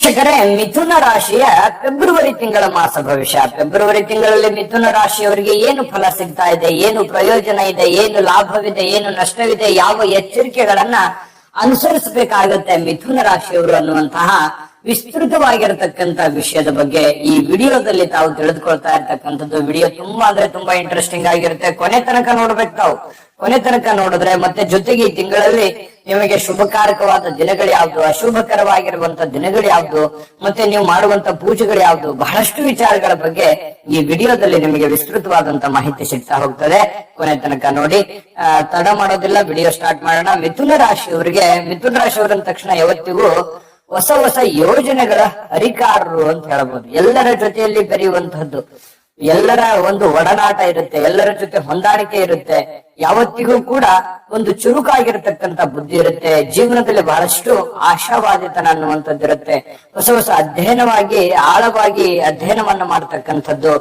ವೀಕ್ಷಕರೇ, ಮಿಥುನ ರಾಶಿಯ ಫೆಬ್ರವರಿ ತಿಂಗಳ ಮಾಸ ಭವಿಷ್ಯ. ಫೆಬ್ರವರಿ ತಿಂಗಳಲ್ಲಿ ಮಿಥುನ ರಾಶಿಯವರಿಗೆ ಏನು ಫಲ ಸಿಗ್ತಾ ಇದೆ, ಏನು ಪ್ರಯೋಜನ ಇದೆ, ಏನು ಲಾಭವಿದೆ, ಏನು ನಷ್ಟವಿದೆ, ಯಾವ ಎಚ್ಚರಿಕೆಗಳನ್ನ ಅನುಸರಿಸಬೇಕಾಗತ್ತೆ ಮಿಥುನ ರಾಶಿಯವರು ಅನ್ನುವಂತಹ ವಿಸ್ತೃತವಾಗಿರತಕ್ಕಂತ ವಿಷಯದ ಬಗ್ಗೆ ಈ ವಿಡಿಯೋದಲ್ಲಿ ತಾವು ತಿಳಿದುಕೊಳ್ತಾ ಇರ್ತಕ್ಕಂಥದ್ದು. ವಿಡಿಯೋ ತುಂಬಾ ಅಂದ್ರೆ ತುಂಬಾ ಇಂಟ್ರೆಸ್ಟಿಂಗ್ ಆಗಿರುತ್ತೆ. ಕೊನೆ ತನಕ ನೋಡ್ಬೇಕು ತಾವು. ಕೊನೆ ತನಕ ನೋಡಿದ್ರೆ ಮತ್ತೆ ಜೊತೆಗೆ ಈ ತಿಂಗಳಲ್ಲಿ ನಿಮಗೆ ಶುಭಕಾರಕವಾದ ದಿನಗಳು ಯಾವ್ದು, ಅಶುಭಕರವಾಗಿರುವಂತ ದಿನಗಳು ಯಾವ್ದು, ಮತ್ತೆ ನೀವು ಮಾಡುವಂತ ಪೂಜೆಗಳು ಯಾವ್ದು, ಬಹಳಷ್ಟು ವಿಚಾರಗಳ ಬಗ್ಗೆ ಈ ವಿಡಿಯೋದಲ್ಲಿ ನಿಮಗೆ ವಿಸ್ತೃತವಾದಂತ ಮಾಹಿತಿ ಸಿಗ್ತಾ ಹೋಗ್ತದೆ. ಕೊನೆ ತನಕ ನೋಡಿ. ತಡ ಮಾಡೋದಿಲ್ಲ, ವಿಡಿಯೋ ಸ್ಟಾರ್ಟ್ ಮಾಡೋಣ. ಮಿಥುನ ರಾಶಿಯವರಿಗೆ, ಮಿಥುನ ರಾಶಿಯವರ ತಕ್ಷಣ ಯಾವತ್ತಿಗೂ ಹೊಸ ಹೊಸ ಯೋಜನೆಗಳ ಹರಿಕಾರರು ಅಂತ ಹೇಳ್ಬೋದು. ಎಲ್ಲರ ಜೊತೆಯಲ್ಲಿ ಬೆರೆಯುವಂತಹದ್ದು, ಎಲ್ಲರ ಒಂದು ಒಡನಾಟ ಇರುತ್ತೆ, ಎಲ್ಲರ ಜೊತೆ ಹೊಂದಾಣಿಕೆ ಇರುತ್ತೆ. ಯಾವತ್ತಿಗೂ ಕೂಡ ಒಂದು ಚುರುಕಾಗಿರತಕ್ಕಂತ ಬುದ್ಧಿ ಇರುತ್ತೆ. ಜೀವನದಲ್ಲಿ ಬಹಳಷ್ಟು ಆಶಾವಾದಿತನ ಅನ್ನುವಂಥದ್ದಿರುತ್ತೆ. ಹೊಸ ಹೊಸ ಅಧ್ಯಯನವಾಗಿ ಆಳವಾಗಿ ಅಧ್ಯಯನವನ್ನ ಮಾಡತಕ್ಕಂಥದ್ದು,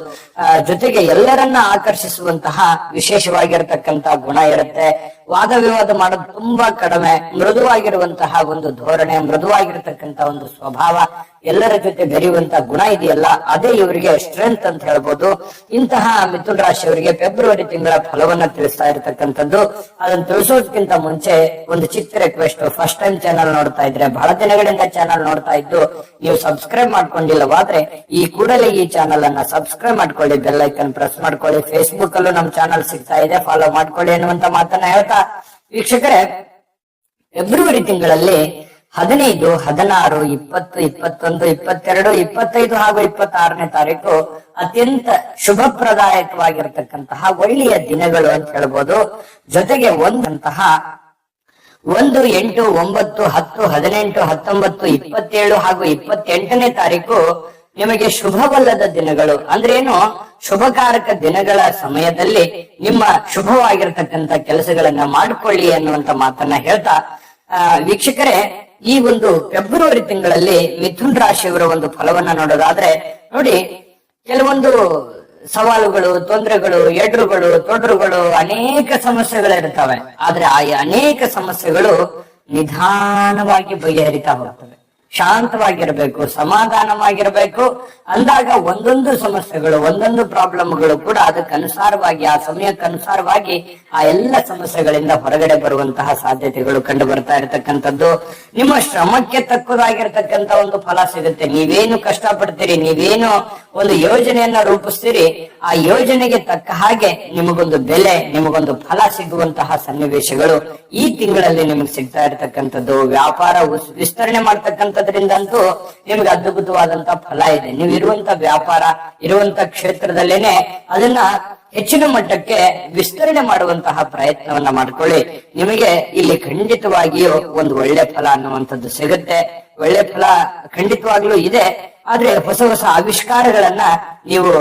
ಜೊತೆಗೆ ಎಲ್ಲರನ್ನ ಆಕರ್ಷಿಸುವಂತಹ ವಿಶೇಷವಾಗಿರತಕ್ಕಂತ ಗುಣ ಇರುತ್ತೆ. ವಾದ ವಿವಾದ ಮಾಡೋದು ತುಂಬಾ ಕಡಿಮೆ. ಮೃದುವಾಗಿರುವಂತಹ ಒಂದು ಧೋರಣೆ, ಮೃದುವಾಗಿರತಕ್ಕಂತ ಒಂದು ಸ್ವಭಾವ, ಎಲ್ಲರ ಜೊತೆ ಬೆರೆಯುವಂತಹ ಗುಣ ಇದೆಯಲ್ಲ, ಅದೇ ಇವರಿಗೆ ಸ್ಟ್ರೆಂತ್ ಅಂತ ಹೇಳ್ಬೋದು. ಇಂತಹ ಮಿಥುನ ರಾಶಿಯವರಿಗೆ ಫೆಬ್ರವರಿ ತಿಂಗಳ ಫಲವನ್ನ ತಿಳಿಸ್ತಾ ಇರತಕ್ಕಂಥದ್ದು. ಅದನ್ನ ತಿಳಿಸೋದಕ್ಕಿಂತ ಮುಂಚೆ ಒಂದು ಚಿಕ್ಕ ರಿಕ್ವೆಸ್ಟ್. ಫಸ್ಟ್ ಟೈಮ್ ಚಾನಲ್ ನೋಡ್ತಾ ಇದ್ರೆ, ಬಹಳ ದಿನಗಳಿಂದ ಚಾನಲ್ ನೋಡ್ತಾ ಇದ್ದು ನೀವು ಸಬ್ಸ್ಕ್ರೈಬ್ ಮಾಡ್ಕೊಂಡಿಲ್ಲವಾದ್ರೆ ಈ ಕೂಡಲೇ ಈ ಚಾನಲ್ ಅನ್ನ ಸಬ್ಸ್ಕ್ರೈಬ್ ಮಾಡ್ಕೊಳ್ಳಿ, ಬೆಲ್ ಐಕನ್ ಪ್ರೆಸ್ ಮಾಡ್ಕೊಳ್ಳಿ. ಫೇಸ್ಬುಕ್ ಅಲ್ಲೂ ನಮ್ ಚಾನಲ್ ಸಿಗ್ತಾ ಇದೆ, ಫಾಲೋ ಮಾಡ್ಕೊಳ್ಳಿ ಅನ್ನುವಂತ ಮಾತನ್ನ ಹೇಳ್ತಾ, ವೀಕ್ಷಕರೇ, ಫೆಬ್ರವರಿ ತಿಂಗಳಲ್ಲಿ 15, 16, 20, 21, 22, 25 ಹಾಗೂ 26ನೇ ತಾರೀಕು ಅತ್ಯಂತ ಶುಭಪ್ರದಾಯಕವಾಗಿರತಕ್ಕಂತಹ ಒಳ್ಳೆಯ ದಿನಗಳು ಅಂತ ಹೇಳ್ಬೋದು. ಜೊತೆಗೆ 1, 8, 9, 10, 18, 19, 27 ಹಾಗೂ 28ನೇ ತಾರೀಕು ನಿಮಗೆ ಶುಭವಲ್ಲದ ದಿನಗಳು. ಅಂದ್ರೇನು? ಶುಭಕಾರಕ ದಿನಗಳ ಸಮಯದಲ್ಲಿ ನಿಮ್ಮ ಶುಭವಾಗಿರತಕ್ಕಂತ ಕೆಲಸಗಳನ್ನ ಮಾಡಿಕೊಳ್ಳಿ ಅನ್ನುವಂತ ಮಾತನ್ನ ಹೇಳ್ತಾ, ವೀಕ್ಷಕರೇ, ಈ ಒಂದು ಫೆಬ್ರವರಿ ತಿಂಗಳಲ್ಲಿ ಮಿಥುನ್ ರಾಶಿಯವರ ಒಂದು ಫಲವನ್ನ ನೋಡೋದಾದ್ರೆ ನೋಡಿ, ಕೆಲವೊಂದು ಸವಾಲುಗಳು, ತೊಂದರೆಗಳು, ಎಡ್ರುಗಳು, ತೊಡರುಗಳು, ಅನೇಕ ಸಮಸ್ಯೆಗಳಿರ್ತವೆ. ಆದ್ರೆ ಆ ಅನೇಕ ಸಮಸ್ಯೆಗಳು ನಿಧಾನವಾಗಿ ಬಗೆಹರಿತಾ ಹೋಗ್ತವೆ. ಶಾಂತವಾಗಿರಬೇಕು, ಸಮಾಧಾನವಾಗಿರಬೇಕು. ಅಂದಾಗ ಒಂದೊಂದು ಸಮಸ್ಯೆಗಳು, ಒಂದೊಂದು ಪ್ರಾಬ್ಲಮ್ಗಳು ಕೂಡ ಅದಕ್ಕನುಸಾರವಾಗಿ, ಆ ಸಮಯಕ್ಕನುಸಾರವಾಗಿ ಆ ಎಲ್ಲ ಸಮಸ್ಯೆಗಳಿಂದ ಹೊರಗಡೆ ಬರುವಂತಹ ಸಾಧ್ಯತೆಗಳು ಕಂಡು ಬರ್ತಾ ಇರತಕ್ಕಂಥದ್ದು. ನಿಮ್ಮ ಶ್ರಮಕ್ಕೆ ತಕ್ಕದಾಗಿರ್ತಕ್ಕಂಥ ಒಂದು ಫಲ ಸಿಗುತ್ತೆ. ನೀವೇನು ಕಷ್ಟಪಡ್ತೀರಿ, ನೀವೇನು ಒಂದು ಯೋಜನೆಯನ್ನ ರೂಪಿಸ್ತೀರಿ, ಆ ಯೋಜನೆಗೆ ತಕ್ಕ ಹಾಗೆ ನಿಮಗೊಂದು ಬೆಲೆ, ನಿಮಗೊಂದು ಫಲ ಸಿಗುವಂತಹ ಸನ್ನಿವೇಶಗಳು ಈ ತಿಂಗಳಲ್ಲಿ ನಿಮಗೆ ಸಿಗ್ತಾ ಇರತಕ್ಕಂಥದ್ದು. ವ್ಯಾಪಾರ ವಿಸ್ತರಣೆ ಮಾಡ್ತಕ್ಕಂಥದ್ರಿಂದಂತೂ ನಿಮ್ಗೆ ಅದ್ಭುತವಾದಂತ ಫಲ ಇದೆ. ನೀವು ಇರುವಂತ ವ್ಯಾಪಾರ, ಇರುವಂತ ಕ್ಷೇತ್ರದಲ್ಲೇನೆ ಅದನ್ನ ಹೆಚ್ಚಿನ ಮಟ್ಟಕ್ಕೆ ವಿಸ್ತರಣೆ ಮಾಡುವಂತಹ ಪ್ರಯತ್ನವನ್ನ ಮಾಡ್ಕೊಳ್ಳಿ. ನಿಮಗೆ ಇಲ್ಲಿ ಖಂಡಿತವಾಗಿಯೂ ಒಂದು ಒಳ್ಳೆ ಫಲ ಅನ್ನುವಂಥದ್ದು ಸಿಗುತ್ತೆ. ಒಳ್ಳೆ ಫಲ ಖಂಡಿತವಾಗ್ಲೂ ಇದೆ. ಆದ್ರೆ ಹೊಸ ಹೊಸ ಆವಿಷ್ಕಾರಗಳನ್ನ ನೀವು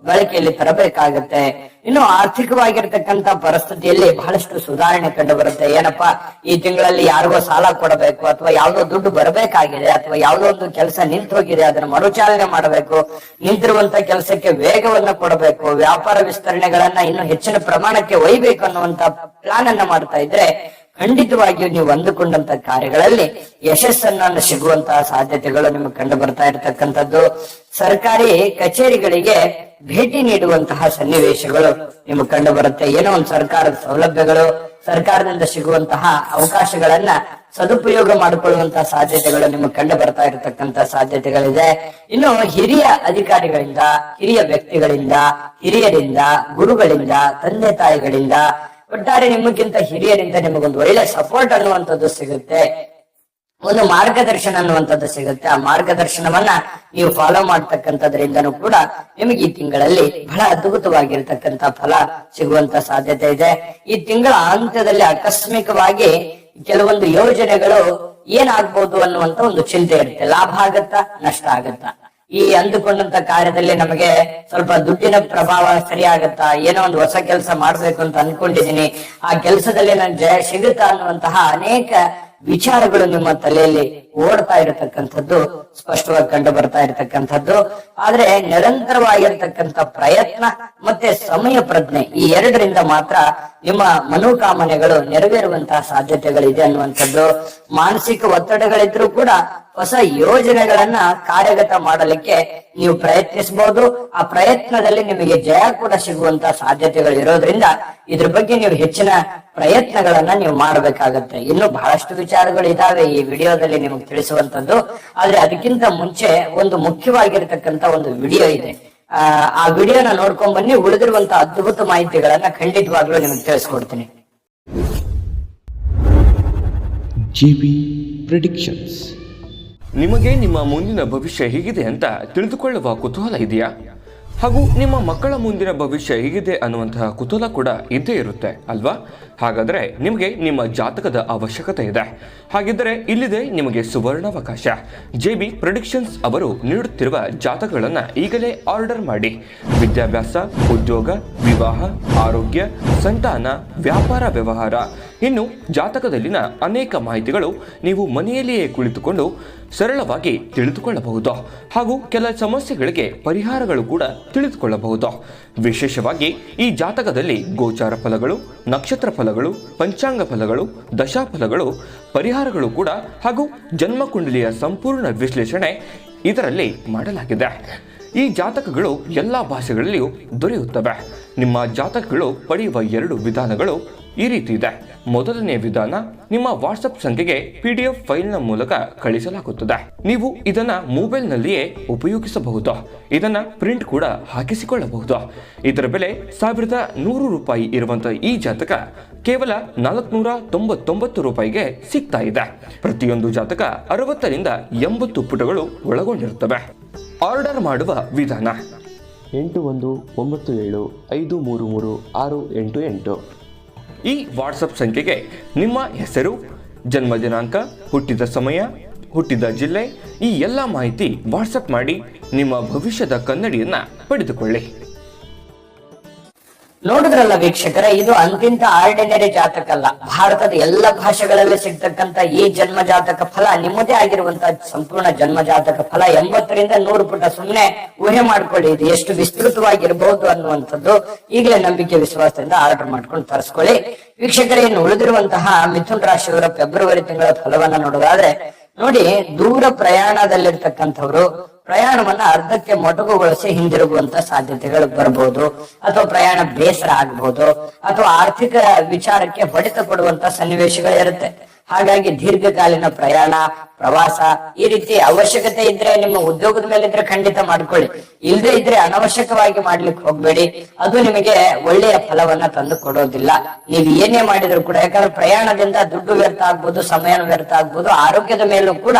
ಬಳಕೆಯಲ್ಲಿ ತರಬೇಕಾಗತ್ತೆ. ಇನ್ನು ಆರ್ಥಿಕವಾಗಿರ್ತಕ್ಕಂತ ಪರಿಸ್ಥಿತಿಯಲ್ಲಿ ಬಹಳಷ್ಟು ಸುಧಾರಣೆ ಕಂಡು ಬರುತ್ತೆ. ಏನಪ್ಪಾ, ಈ ತಿಂಗಳಲ್ಲಿ ಯಾರಿಗೋ ಸಾಲ ಕೊಡಬೇಕು, ಅಥವಾ ಯಾವ್ದೋ ದುಡ್ಡು ಬರಬೇಕಾಗಿದೆ, ಅಥವಾ ಯಾವ್ದೋ ಒಂದು ಕೆಲಸ ನಿಂತು ಹೋಗಿದೆ, ಅದನ್ನ ಮರುಚಾಲನೆ ಮಾಡಬೇಕು, ನಿಂತಿರುವಂತ ಕೆಲಸಕ್ಕೆ ವೇಗವನ್ನ ಕೊಡಬೇಕು, ವ್ಯಾಪಾರ ವಿಸ್ತರಣೆಗಳನ್ನ ಇನ್ನು ಹೆಚ್ಚಿನ ಪ್ರಮಾಣಕ್ಕೆ ಒಯ್ಯಬೇಕು ಅನ್ನುವಂತ ಪ್ಲಾನ್ ಅನ್ನ ಮಾಡ್ತಾ ಇದ್ರೆ ಖಂಡಿತವಾಗಿಯೂ ನೀವು ಅಂದುಕೊಂಡಂತ ಕಾರ್ಯಗಳಲ್ಲಿ ಯಶಸ್ಸನ್ನ ಸಿಗುವಂತಹ ಸಾಧ್ಯತೆಗಳು ನಿಮಗೆ ಕಂಡು ಬರ್ತಾ ಇರತಕ್ಕಂಥದ್ದು. ಸರ್ಕಾರಿ ಕಚೇರಿಗಳಿಗೆ ಭೇಟಿ ನೀಡುವಂತಹ ಸನ್ನಿವೇಶಗಳು ನಿಮಗೆ ಕಂಡು ಬರುತ್ತೆ. ಏನೋ ಒಂದು ಸರ್ಕಾರದ ಸೌಲಭ್ಯಗಳು, ಸರ್ಕಾರದಿಂದ ಸಿಗುವಂತಹ ಅವಕಾಶಗಳನ್ನ ಸದುಪಯೋಗ ಮಾಡಿಕೊಳ್ಳುವಂತಹ ಸಾಧ್ಯತೆಗಳು ನಿಮಗೆ ಕಂಡು ಬರ್ತಾ ಇರತಕ್ಕಂತ ಸಾಧ್ಯತೆಗಳಿದೆ. ಇನ್ನು ಹಿರಿಯ ಅಧಿಕಾರಿಗಳಿಂದ, ಹಿರಿಯ ವ್ಯಕ್ತಿಗಳಿಂದ, ಹಿರಿಯರಿಂದ, ಗುರುಗಳಿಂದ, ತಂದೆ ತಾಯಿಗಳಿಂದ, ಒಟ್ಟಾರೆ ನಿಮಗಿಂತ ಹಿರಿಯರಿಂದ ನಿಮಗೊಂದು ಒಳ್ಳೆ ಸಪೋರ್ಟ್ ಅನ್ನುವಂಥದ್ದು ಸಿಗುತ್ತೆ. ಒಂದು ಮಾರ್ಗದರ್ಶನ ಅನ್ನುವಂಥದ್ದು ಸಿಗುತ್ತೆ. ಆ ಮಾರ್ಗದರ್ಶನವನ್ನ ನೀವು ಫಾಲೋ ಮಾಡ್ತಕ್ಕಂಥದ್ರಿಂದನೂ ಕೂಡ ನಿಮಗೆ ಈ ತಿಂಗಳಲ್ಲಿ ಬಹಳ ಅದ್ಭುತವಾಗಿರ್ತಕ್ಕಂಥ ಫಲ ಸಿಗುವಂತ ಸಾಧ್ಯತೆ ಇದೆ. ಈ ತಿಂಗಳ ಅಂತ್ಯದಲ್ಲಿ ಆಕಸ್ಮಿಕವಾಗಿ ಕೆಲವೊಂದು ಯೋಜನೆಗಳು ಏನಾಗ್ಬೋದು ಅನ್ನುವಂತ ಒಂದು ಚಿಂತೆ ಇರುತ್ತೆ. ಲಾಭ ಆಗತ್ತಾ, ನಷ್ಟ ಆಗತ್ತಾ, ಈ ಅಂದುಕೊಂಡಂತ ಕಾರ್ಯದಲ್ಲಿ ನಮಗೆ ಸ್ವಲ್ಪ ದುಡ್ಡಿನ ಪ್ರಭಾವ ಸರಿ ಆಗತ್ತಾ, ಏನೋ ಒಂದು ಹೊಸ ಕೆಲಸ ಮಾಡ್ಬೇಕು ಅಂತ ಅನ್ಕೊಂಡಿದೀನಿ, ಆ ಕೆಲಸದಲ್ಲಿ ನನ್ ಜಯ ಸಿಗುತ್ತಾ ಅನ್ನುವಂತಹ ಅನೇಕ ವಿಚಾರಗಳು ನಿಮ್ಮ ತಲೆಯಲ್ಲಿ ಓಡ್ತಾ ಇರತಕ್ಕಂಥದ್ದು ಸ್ಪಷ್ಟವಾಗಿ ಕಂಡು ಬರ್ತಾ ಇರತಕ್ಕಂಥದ್ದು. ಆದ್ರೆ ನಿರಂತರವಾಗಿರ್ತಕ್ಕಂಥ ಪ್ರಯತ್ನ ಮತ್ತೆ ಸಮಯ ಪ್ರಜ್ಞೆ, ಈ ಎರಡರಿಂದ ಮಾತ್ರ ನಿಮ್ಮ ಮನೋಕಾಮನೆಗಳು ನೆರವೇರುವಂತಹ ಸಾಧ್ಯತೆಗಳಿದೆ ಅನ್ನುವಂಥದ್ದು. ಮಾನಸಿಕ ಒತ್ತಡಗಳಿದ್ರೂ ಕೂಡ ಹೊಸ ಯೋಜನೆಗಳನ್ನ ಕಾರ್ಯಗತ ಮಾಡಲಿಕ್ಕೆ ನೀವು ಪ್ರಯತ್ನಿಸಬಹುದು. ಆ ಪ್ರಯತ್ನದಲ್ಲಿ ನಿಮಗೆ ಜಯ ಕೂಡ ಸಿಗುವಂತ ಸಾಧ್ಯತೆಗಳು ಇರೋದ್ರಿಂದ ಇದ್ರ ಬಗ್ಗೆ ನೀವು ಹೆಚ್ಚಿನ ಪ್ರಯತ್ನಗಳನ್ನ ನೀವು ಮಾಡಬೇಕಾಗತ್ತೆ. ಇನ್ನು ಬಹಳಷ್ಟು ವಿಚಾರಗಳು ಇದಾವೆ ಈ ವಿಡಿಯೋದಲ್ಲಿ ನಿಮಗೆ ತಿಳಿಸುವಂತದ್ದು. ಆದ್ರೆ ಅದಕ್ಕಿಂತ ಮುಂಚೆ ಒಂದು ಮುಖ್ಯವಾಗಿರ್ತಕ್ಕಂತ ಒಂದು ವಿಡಿಯೋ ಇದೆ. ಆ ವಿಡಿಯೋನ ನೋಡ್ಕೊಂಡ್ ಬನ್ನಿ. ಉಳಿದಿರುವಂತ ಅದ್ಭುತ ಮಾಹಿತಿಗಳನ್ನ ಖಂಡಿತವಾಗ್ಲೂ ನಿಮಗೆ ತಿಳಿಸ್ಕೊಡ್ತೀನಿ. JB Predictions. ನಿಮಗೆ ನಿಮ್ಮ ಮುಂದಿನ ಭವಿಷ್ಯ ಹೇಗಿದೆ ಅಂತ ತಿಳಿದುಕೊಳ್ಳುವ ಕುತೂಹಲ ಇದೆಯಾ? ಹಾಗೂ ನಿಮ್ಮ ಮಕ್ಕಳ ಮುಂದಿನ ಭವಿಷ್ಯ ಹೇಗಿದೆ ಅನ್ನುವಂತಹ ಕುತೂಹಲ ಕೂಡ ಇದ್ದೇ ಇರುತ್ತೆ ಅಲ್ವಾ? ಹಾಗಾದರೆ ನಿಮಗೆ ನಿಮ್ಮ ಜಾತಕದ ಅವಶ್ಯಕತೆ ಇದೆ. ಹಾಗಿದ್ದರೆ ಇಲ್ಲಿದೆ ನಿಮಗೆ ಸುವರ್ಣಾವಕಾಶ. JB ಪ್ರೆಡಿಕ್ಷನ್ಸ್ ಅವರು ನೀಡುತ್ತಿರುವ ಜಾತಕಗಳನ್ನು ಈಗಲೇ ಆರ್ಡರ್ ಮಾಡಿ. ವಿದ್ಯಾಭ್ಯಾಸ, ಉದ್ಯೋಗ, ವಿವಾಹ, ಆರೋಗ್ಯ, ಸಂತಾನ, ವ್ಯಾಪಾರ ವ್ಯವಹಾರ, ಇನ್ನು ಜಾತಕದಲ್ಲಿನ ಅನೇಕ ಮಾಹಿತಿಗಳು ನೀವು ಮನೆಯಲ್ಲಿಯೇ ಕುಳಿತುಕೊಂಡು ಸರಳವಾಗಿ ತಿಳಿದುಕೊಳ್ಳಬಹುದು. ಹಾಗೂ ಕೆಲ ಸಮಸ್ಯೆಗಳಿಗೆ ಪರಿಹಾರಗಳು ಕೂಡ ತಿಳಿದುಕೊಳ್ಳಬಹುದು. ವಿಶೇಷವಾಗಿ ಈ ಜಾತಕದಲ್ಲಿ ಗೋಚಾರ ಫಲಗಳು, ನಕ್ಷತ್ರ ಫಲಗಳು, ಪಂಚಾಂಗ ಫಲಗಳು, ದಶಾಫಲಗಳು, ಪರಿಹಾರಗಳು ಕೂಡ ಹಾಗೂ ಜನ್ಮಕುಂಡಲಿಯ ಸಂಪೂರ್ಣ ವಿಶ್ಲೇಷಣೆ ಇದರಲ್ಲಿ ಮಾಡಲಾಗಿದೆ. ಈ ಜಾತಕಗಳು ಎಲ್ಲ ಭಾಷೆಗಳಲ್ಲಿಯೂ ದೊರೆಯುತ್ತವೆ. ನಿಮ್ಮ ಜಾತಕಗಳು ಪಡೆಯುವ 2 ವಿಧಾನಗಳು ಈ ರೀತಿ ಇದೆ. ಮೊದಲನೇ ವಿಧಾನ, ನಿಮ್ಮ ವಾಟ್ಸಪ್ ಸಂಖ್ಯೆಗೆ PDF ಫೈಲ್ನ ಮೂಲಕ ಕಳಿಸಲಾಗುತ್ತದೆ. ನೀವು ಇದನ್ನ ಮೊಬೈಲ್ನಲ್ಲಿಯೇ ಉಪಯೋಗಿಸಬಹುದು. ಇದನ್ನ ಪ್ರಿಂಟ್ ಕೂಡ ಹಾಕಿಸಿಕೊಳ್ಳಬಹುದು. ಇದರ ಬೆಲೆ 1100 ರೂಪಾಯಿ ಇರುವಂತಹ ಈ ಜಾತಕ ಕೇವಲ 499 ರೂಪಾಯಿಗೆ ಸಿಗ್ತಾ ಇದೆ. ಪ್ರತಿಯೊಂದು ಜಾತಕ 60 ರಿಂದ 80 ಪುಟಗಳು ಒಳಗೊಂಡಿರುತ್ತವೆ. ಆರ್ಡರ್ ಮಾಡುವ ವಿಧಾನ: 8197533688. ಈ ವಾಟ್ಸಪ್ ಸಂಖ್ಯೆಗೆ ನಿಮ್ಮ ಹೆಸರು, ಜನ್ಮ ದಿನಾಂಕ, ಹುಟ್ಟಿದ ಸಮಯ, ಹುಟ್ಟಿದ ಜಿಲ್ಲೆ, ಈ ಎಲ್ಲ ಮಾಹಿತಿ ವಾಟ್ಸಪ್ ಮಾಡಿ ನಿಮ್ಮ ಭವಿಷ್ಯದ ಕನ್ನಡಿಯನ್ನ ಪಡೆದುಕೊಳ್ಳಿ. ನೋಡಿದ್ರಲ್ಲ ವೀಕ್ಷಕರೇ, ಇದು ಅಂತಿಂತ ಆರ್ಡಿನರಿ ಜಾತಕ ಅಲ್ಲ. ಭಾರತದ ಎಲ್ಲ ಭಾಷೆಗಳಲ್ಲಿ ಸಿಗ್ತಕ್ಕಂತ ಈ ಜನ್ಮ ಜಾತಕ ಫಲ ನಿಮ್ಮದೇ ಆಗಿರುವಂತಹ ಸಂಪೂರ್ಣ ಜನ್ಮ ಜಾತಕ ಫಲ 80 ರಿಂದ 100 ಪುಟ. ಸುಮ್ನೆ ಊಹೆ ಮಾಡ್ಕೊಳ್ಳಿ ಇದು ಎಷ್ಟು ವಿಸ್ತೃತವಾಗಿರಬಹುದು ಅನ್ನುವಂಥದ್ದು. ಈಗಲೇ ನಂಬಿಕೆ ವಿಶ್ವಾಸದಿಂದ ಆರ್ಡರ್ ಮಾಡ್ಕೊಂಡು ತರಿಸ್ಕೊಳ್ಳಿ. ವೀಕ್ಷಕರೇ, ಇನ್ನು ಉಳಿದಿರುವಂತಹ ಮಿಥುನ್ ರಾಶಿಯವರ ಫೆಬ್ರವರಿ ತಿಂಗಳ ಫಲವನ್ನ ನೋಡೋದಾದ್ರೆ ನೋಡಿ, ದೂರ ಪ್ರಯಾಣದಲ್ಲಿರ್ತಕ್ಕಂಥವ್ರು ಪ್ರಯಾಣವನ್ನ ಅರ್ಧಕ್ಕೆ ಮೊಟಕುಗೊಳಿಸಿ ಹಿಂದಿರುಗುವಂತ ಸಾಧ್ಯತೆಗಳು ಬರಬಹುದು. ಅಥವಾ ಪ್ರಯಾಣ ಬೇಸರ ಆಗಬಹುದು, ಅಥವಾ ಆರ್ಥಿಕ ವಿಚಾರಕ್ಕೆ ಹೊಡೆತ ಕೊಡುವಂತ ಸನ್ನಿವೇಶಗಳು ಇರುತ್ತೆ. ಹಾಗಾಗಿ ದೀರ್ಘಕಾಲೀನ ಪ್ರಯಾಣ, ಪ್ರವಾಸ ಈ ರೀತಿ ಅವಶ್ಯಕತೆ ಇದ್ರೆ ನಿಮ್ಮ ಉದ್ಯೋಗದ ಮೇಲೆ ಇದ್ರೆ ಖಂಡಿತ ಮಾಡ್ಕೊಳ್ಳಿ. ಇಲ್ಲದೆ ಇದ್ರೆ ಅನವಶ್ಯಕವಾಗಿ ಮಾಡ್ಲಿಕ್ಕೆ ಹೋಗ್ಬೇಡಿ. ಅದು ನಿಮಗೆ ಒಳ್ಳೆಯ ಫಲವನ್ನ ತಂದು ಕೊಡೋದಿಲ್ಲ ನೀವು ಏನೇ ಮಾಡಿದ್ರು ಕೂಡ. ಯಾಕಂದ್ರೆ ಪ್ರಯಾಣದಿಂದ ದುಡ್ಡು ವ್ಯರ್ಥ ಆಗ್ಬೋದು, ಸಮಯ ವ್ಯರ್ಥ ಆಗ್ಬೋದು, ಆರೋಗ್ಯದ ಮೇಲೂ ಕೂಡ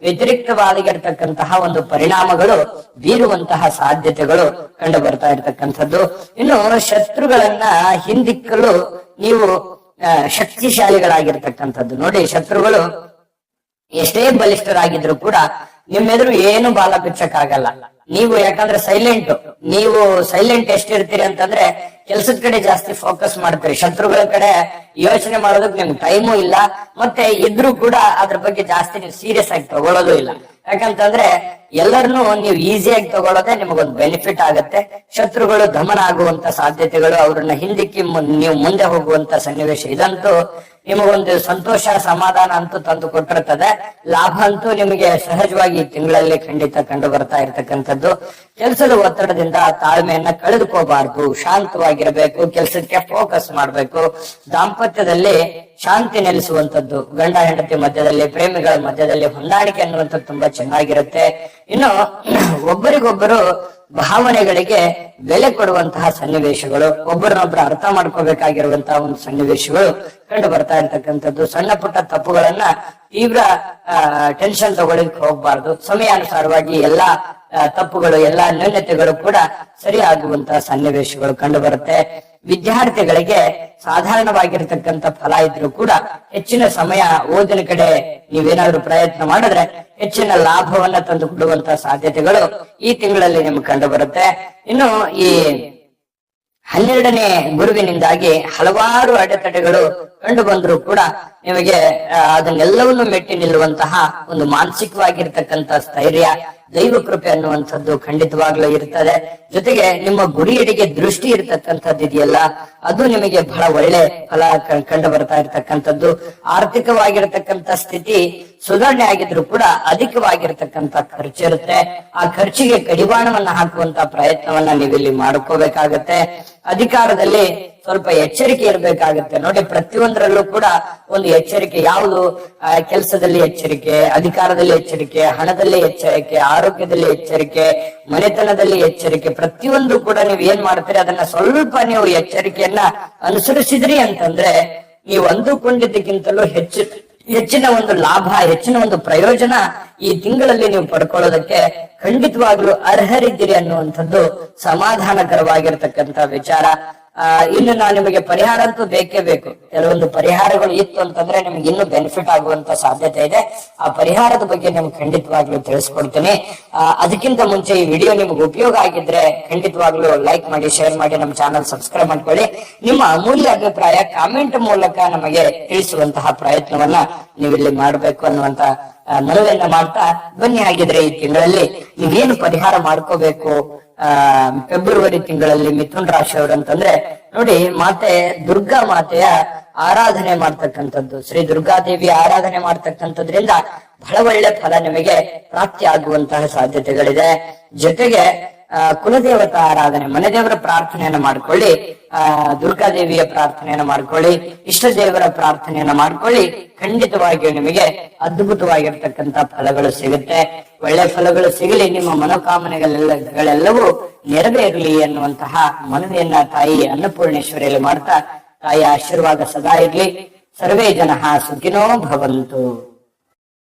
ವ್ಯತಿರಿಕ್ತವಾಗಿರ್ತಕ್ಕಂತಹ ಒಂದು ಪರಿಣಾಮಗಳು ಬೀರುವಂತಹ ಸಾಧ್ಯತೆಗಳು ಕಂಡು ಬರ್ತಾ ಇರ್ತಕ್ಕಂಥದ್ದು. ಇನ್ನು ಶತ್ರುಗಳನ್ನ ಹಿಂದಿಕ್ಕಲು ನೀವು ಶಕ್ತಿಶಾಲಿಗಳಾಗಿರ್ತಕ್ಕಂಥದ್ದು. ನೋಡಿ, ಶತ್ರುಗಳು ಎಷ್ಟೇ ಬಲಿಷ್ಠರಾಗಿದ್ರು ಕೂಡ ನಿಮ್ಮೆದುರು ಏನು ಬಾಲ ಬಿಚ್ಚಕ್ಕಾಗಲ್ಲ. ನೀವು ಯಾಕಂದ್ರೆ ನೀವು ಸೈಲೆಂಟ್ ಎಷ್ಟಿರ್ತೀರಿ ಅಂತಂದ್ರೆ ಕೆಲ್ಸದ ಕಡೆ ಜಾಸ್ತಿ ಫೋಕಸ್ ಮಾಡ್ತೀರಿ. ಶತ್ರುಗಳ ಕಡೆ ಯೋಚನೆ ಮಾಡೋದಕ್ಕೆ ನಿಮ್ಗೆ ಟೈಮು ಇಲ್ಲ. ಮತ್ತೆ ಇದ್ರೂ ಕೂಡ ಅದ್ರ ಬಗ್ಗೆ ಜಾಸ್ತಿ ನೀವು ಸೀರಿಯಸ್ ಆಗಿ ತಗೊಳ್ಳೋದು ಇಲ್ಲ. ಯಾಕಂತಂದ್ರೆ ಎಲ್ಲರನ್ನೂ ನೀವು ಈಸಿಯಾಗಿ ತಗೊಳ್ಳೋದೇ ನಿಮಗೊಂದು ಬೆನಿಫಿಟ್ ಆಗತ್ತೆ. ಶತ್ರುಗಳು ದಮನ ಆಗುವಂತ ಸಾಧ್ಯತೆಗಳು, ಅವ್ರನ್ನ ಹಿಂದಿಕ್ಕಿ ನೀವು ಮುಂದೆ ಹೋಗುವಂತ ಸನ್ನಿವೇಶ, ಇದಂತೂ ನಿಮಗೊಂದು ಸಂತೋಷ, ಸಮಾಧಾನ ಅಂತೂ ತಂದು ಕೊಟ್ಟಿರ್ತದೆ. ಲಾಭ ಅಂತೂ ನಿಮಗೆ ಸಹಜವಾಗಿ ಈ ತಿಂಗಳಲ್ಲಿ ಖಂಡಿತ ಕಂಡು ಬರ್ತಾ ಇರ್ತಕ್ಕಂಥದ್ದು. ಕೆಲಸದ ಒತ್ತಡದಿಂದ ತಾಳ್ಮೆಯನ್ನ ಕಳೆದುಕೋಬಾರ್ದು, ಶಾಂತವಾಗಿರ್ಬೇಕು, ಕೆಲಸಕ್ಕೆ ಫೋಕಸ್ ಮಾಡ್ಬೇಕು. ದಾಂಪತ್ಯದಲ್ಲಿ ಶಾಂತಿ ನೆಲೆಸುವಂತದ್ದು, ಗಂಡ ಹೆಂಡತಿ ಮಧ್ಯದಲ್ಲಿ, ಪ್ರೇಮಿಗಳ ಮಧ್ಯದಲ್ಲಿ ಹೊಂದಾಣಿಕೆ ಅನ್ನುವಂಥದ್ದು ತುಂಬಾ ಚೆನ್ನಾಗಿರುತ್ತೆ. ಇನ್ನು ಒಬ್ಬರಿಗೊಬ್ಬರು ಭಾವನೆಗಳಿಗೆ ಬೆಲೆ ಕೊಡುವಂತಹ ಸನ್ನಿವೇಶಗಳು, ಒಬ್ಬರನ್ನೊಬ್ಬರು ಅರ್ಥ ಮಾಡ್ಕೋಬೇಕಾಗಿರುವಂತಹ ಒಂದು ಸನ್ನಿವೇಶಗಳು ಕಂಡು ಬರ್ತಾ ಇರ್ತಕ್ಕಂಥದ್ದು. ಸಣ್ಣ ಪುಟ್ಟ ತಪ್ಪುಗಳನ್ನ ತೀವ್ರ ಟೆನ್ಷನ್ ತಗೊಳ್ಳಲಿಕ್ಕೆ ಹೋಗ್ಬಾರ್ದು. ಸಮಯಾನುಸಾರವಾಗಿ ಎಲ್ಲಾ ತಪ್ಪುಗಳು, ಎಲ್ಲಾ ನ್ಯೂನತೆಗಳು ಕೂಡ ಸರಿ ಆಗುವಂತಹ ಸನ್ನಿವೇಶಗಳು ಕಂಡು ಬರುತ್ತೆ. ವಿದ್ಯಾರ್ಥಿಗಳಿಗೆ ಸಾಧಾರಣವಾಗಿರ್ತಕ್ಕಂಥ ಫಲ ಇದ್ರೂ ಕೂಡ ಹೆಚ್ಚಿನ ಸಮಯ ಓದಿನ ಕಡೆ ನೀವೇನಾದ್ರೂ ಪ್ರಯತ್ನ ಮಾಡಿದ್ರೆ ಹೆಚ್ಚಿನ ಲಾಭವನ್ನ ತಂದು ಕೊಡುವಂತಹ ಸಾಧ್ಯತೆಗಳು ಈ ತಿಂಗಳಲ್ಲಿ ನಿಮ್ಗೆ ಕಂಡು ಬರುತ್ತೆ. ಇನ್ನು ಈ 12ನೇ ಗುರುವಿನಿಂದಾಗಿ ಹಲವಾರು ಅಡೆತಡೆಗಳು ಕಂಡು ಬಂದ್ರು ಕೂಡ ನಿಮಗೆ ಅದನ್ನೆಲ್ಲವನ್ನು ಮೆಟ್ಟಿ ನಿಲ್ಲುವಂತಹ ಒಂದು ಮಾನಸಿಕವಾಗಿರ್ತಕ್ಕಂಥ ಸ್ಥೈರ್ಯ, ದೈವ ಕೃಪೆ ಅನ್ನುವಂಥದ್ದು ಖಂಡಿತವಾಗ್ಲೂ ಇರ್ತದೆ. ಜೊತೆಗೆ ನಿಮ್ಮ ಗುರಿಯೆಡೆಗೆ ದೃಷ್ಟಿ ಇರ್ತಕ್ಕಂಥದ್ದು ಇದೆಯಲ್ಲ, ಅದು ನಿಮಗೆ ಬಹಳ ಒಳ್ಳೆ ಫಲ ಕಂಡು ಬರ್ತಾ ಇರ್ತಕ್ಕಂಥದ್ದು. ಆರ್ಥಿಕವಾಗಿರ್ತಕ್ಕಂಥ ಸ್ಥಿತಿ ಸುಧಾರಣೆ ಆಗಿದ್ರು ಕೂಡ ಅಧಿಕವಾಗಿರ್ತಕ್ಕಂಥ ಖರ್ಚಿರುತ್ತೆ. ಆ ಖರ್ಚಿಗೆ ಕಡಿವಾಣವನ್ನ ಹಾಕುವಂತ ಪ್ರಯತ್ನವನ್ನ ನೀವಿಲ್ಲಿ ಮಾಡ್ಕೋಬೇಕಾಗತ್ತೆ. ಅಧಿಕಾರದಲ್ಲಿ ಸ್ವಲ್ಪ ಎಚ್ಚರಿಕೆ ಇರಬೇಕಾಗುತ್ತೆ. ನೋಡಿ, ಪ್ರತಿಯೊಂದರಲ್ಲೂ ಕೂಡ ಒಂದು ಎಚ್ಚರಿಕೆ. ಯಾವುದು? ಕೆಲಸದಲ್ಲಿ ಎಚ್ಚರಿಕೆ, ಅಧಿಕಾರದಲ್ಲಿ ಎಚ್ಚರಿಕೆ, ಹಣದಲ್ಲಿ ಎಚ್ಚರಿಕೆ, ಆರೋಗ್ಯದಲ್ಲಿ ಎಚ್ಚರಿಕೆ, ಮನೆತನದಲ್ಲಿ ಎಚ್ಚರಿಕೆ. ಪ್ರತಿಯೊಂದು ಕೂಡ ನೀವು ಏನ್ ಮಾಡ್ತೀರಿ ಅದನ್ನ ಸ್ವಲ್ಪ ನೀವು ಎಚ್ಚರಿಕೆಯನ್ನ ಅನುಸರಿಸಿದ್ರಿ ಅಂತಂದ್ರೆ ನೀವು ಅಂದುಕೊಂಡಿದ್ದಕ್ಕಿಂತಲೂ ಹೆಚ್ಚಿನ ಒಂದು ಲಾಭ, ಹೆಚ್ಚಿನ ಒಂದು ಪ್ರಯೋಜನ ಈ ತಿಂಗಳಲ್ಲಿ ನೀವು ಪಡ್ಕೊಳ್ಳೋದಕ್ಕೆ ಖಂಡಿತವಾಗ್ಲೂ ಅರ್ಹರಿದ್ದೀರಿ ಅನ್ನುವಂಥದ್ದು ಸಮಾಧಾನಕರವಾಗಿರ್ತಕ್ಕಂಥ ವಿಚಾರ. ಇನ್ನು ನಾವು ನಿಮಗೆ ಪರಿಹಾರ ಅಂತೂ ಬೇಕೇ ಬೇಕು. ಕೆಲವೊಂದು ಪರಿಹಾರಗಳು ಇತ್ತು ಅಂತಂದ್ರೆ ನಿಮ್ಗೆ ಇನ್ನೂ ಬೆನಿಫಿಟ್ ಆಗುವಂತ ಸಾಧ್ಯತೆ ಇದೆ. ಆ ಪರಿಹಾರದ ಬಗ್ಗೆ ನಿಮ್ಗೆ ಖಂಡಿತವಾಗ್ಲೂ ತಿಳಿಸ್ಕೊಡ್ತೀನಿ. ಅದಕ್ಕಿಂತ ಮುಂಚೆ ಈ ವಿಡಿಯೋ ನಿಮ್ಗೆ ಉಪಯೋಗ ಆಗಿದ್ರೆ ಖಂಡಿತವಾಗ್ಲೂ ಲೈಕ್ ಮಾಡಿ, ಶೇರ್ ಮಾಡಿ, ನಮ್ಮ ಚಾನಲ್ ಸಬ್ಸ್ಕ್ರೈಬ್ ಮಾಡ್ಕೊಳ್ಳಿ. ನಿಮ್ಮ ಅಮೂಲ್ಯ ಅಭಿಪ್ರಾಯ ಕಾಮೆಂಟ್ ಮೂಲಕ ನಮಗೆ ತಿಳಿಸುವಂತಹ ಪ್ರಯತ್ನವನ್ನ ನೀವಿಲ್ಲಿ ಮಾಡ್ಬೇಕು ಅನ್ನುವಂತ ಮನವಿಯನ್ನ ಮಾಡ್ತಾ ಬನ್ನಿ. ಹಾಗಿದ್ರೆ ಈ ತಿಂಗಳಲ್ಲಿ ನೀವೇನು ಪರಿಹಾರ ಮಾಡ್ಕೋಬೇಕು ಫೆಬ್ರವರಿ ತಿಂಗಳಲ್ಲಿ ಮಿಥುನ್ ರಾಶಿಯವರು ಅಂತಂದ್ರೆ, ನೋಡಿ, ದುರ್ಗಾ ಮಾತೆಯ ಆರಾಧನೆ ಮಾಡ್ತಕ್ಕಂಥದ್ದು, ಶ್ರೀ ದುರ್ಗಾದೇವಿಯ ಆರಾಧನೆ ಮಾಡ್ತಕ್ಕಂಥದ್ರಿಂದ ಬಹಳ ಒಳ್ಳೆ ಫಲ ನಿಮಗೆ ಪ್ರಾಪ್ತಿ ಆಗುವಂತಹ ಸಾಧ್ಯತೆಗಳಿದೆ. ಜೊತೆಗೆ ಕುಲದೇವತಾ ಆರಾಧನೆ, ಮನೆ ದೇವರ ಪ್ರಾರ್ಥನೆಯನ್ನ ಮಾಡ್ಕೊಳ್ಳಿ, ದುರ್ಗಾದೇವಿಯ ಪ್ರಾರ್ಥನೆಯನ್ನ ಮಾಡ್ಕೊಳ್ಳಿ, ಇಷ್ಟ ದೇವರ ಪ್ರಾರ್ಥನೆಯನ್ನ ಮಾಡ್ಕೊಳ್ಳಿ. ಖಂಡಿತವಾಗಿಯೂ ನಿಮಗೆ ಅದ್ಭುತವಾಗಿರ್ತಕ್ಕಂಥ ಫಲಗಳು ಸಿಗುತ್ತೆ. ಒಳ್ಳೆ ಫಲಗಳು ಸಿಗಲಿ, ನಿಮ್ಮ ಮನೋಕಾಮನೆಗಳೆಲ್ಲವೂ ನೆರವೇರಲಿ ಎನ್ನುವಂತಹ ಮನವಿಯನ್ನ ತಾಯಿ ಅನ್ನಪೂರ್ಣೇಶ್ವರಿಯಲ್ಲಿ ಮಾಡ್ತಾ, ತಾಯಿಯ ಆಶೀರ್ವಾದ ಸದಾ ಇರ್ಲಿ. ಸರ್ವೇ ಜನಃ ಸುಖಿನೋ ಭವಂತು.